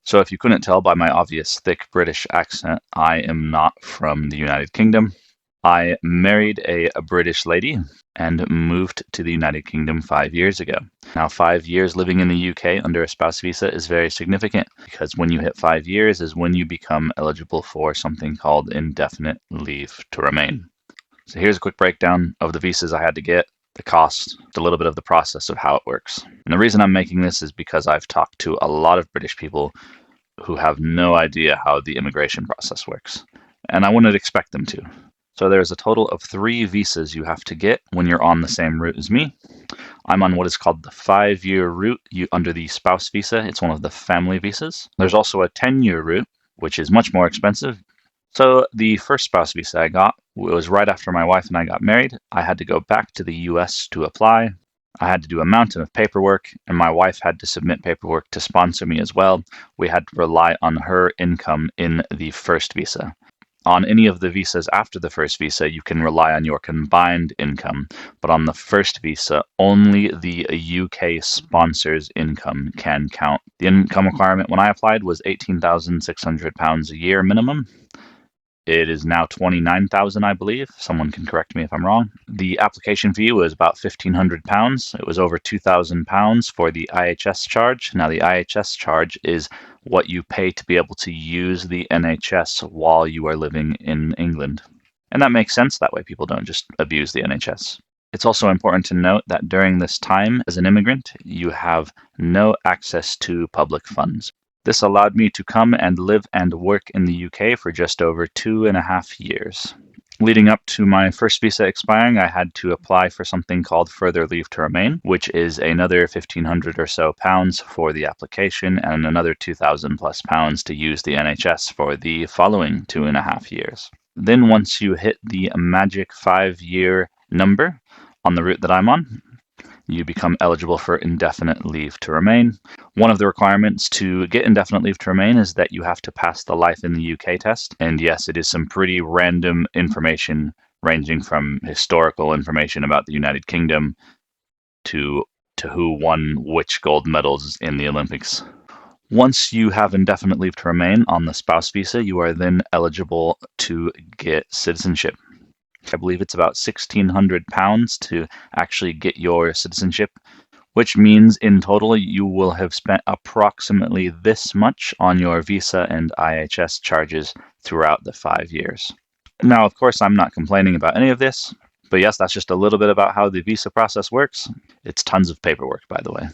So if you couldn't tell by my obvious thick British accent, I am not from the United Kingdom. I married a British lady and moved to the United Kingdom 5 years ago. Now, 5 years living in the UK under a spouse visa is very significant because when you hit 5 years is when you become eligible for something called indefinite leave to remain. So here's a quick breakdown of the visas I had to get, the cost, a little bit of the process of how it works. And the reason I'm making this is because I've talked to a lot of British people who have no idea how the immigration process works. And I wouldn't expect them to. So there's a total of 3 visas you have to get when you're on the same route as me. I'm on what is called the 5-year route under the spouse visa. It's one of the family visas. There's also a 10-year route, which is much more expensive. So the first spouse visa I got was right after my wife and I got married. I had to go back to the US to apply. I had to do a mountain of paperwork, and my wife had to submit paperwork to sponsor me as well. We had to rely on her income in the first visa. On any of the visas after the first visa, you can rely on your combined income, but on the first visa, only the UK sponsor's income can count. The income requirement when I applied was £18,600 a year minimum. It is now 29,000, I believe. Someone can correct me if I'm wrong. The application fee was about £1,500. It was over £2,000 for the IHS charge. Now, the IHS charge is what you pay to be able to use the NHS while you are living in England. And that makes sense. That way people don't just abuse the NHS. It's also important to note that during this time as an immigrant, you have no access to public funds. This allowed me to come and live and work in the UK for just over 2.5 years. Leading up to my first visa expiring, I had to apply for something called further leave to remain, which is another 1,500 or so pounds for the application and another 2,000 plus pounds to use the NHS for the following 2.5 years. Then once you hit the magic 5-year number on the route that I'm on, you become eligible for indefinite leave to remain. One of the requirements to get indefinite leave to remain is that you have to pass the Life in the UK test. And yes, it is some pretty random information ranging from historical information about the United Kingdom to who won which gold medals in the Olympics. Once you have indefinite leave to remain on the spouse visa, you are then eligible to get citizenship. I believe it's about £1,600 to actually get your citizenship, which means in total you will have spent approximately this much on your visa and IHS charges throughout the 5 years. Now, of course, I'm not complaining about any of this, but yes, that's just a little bit about how the visa process works. It's tons of paperwork, by the way.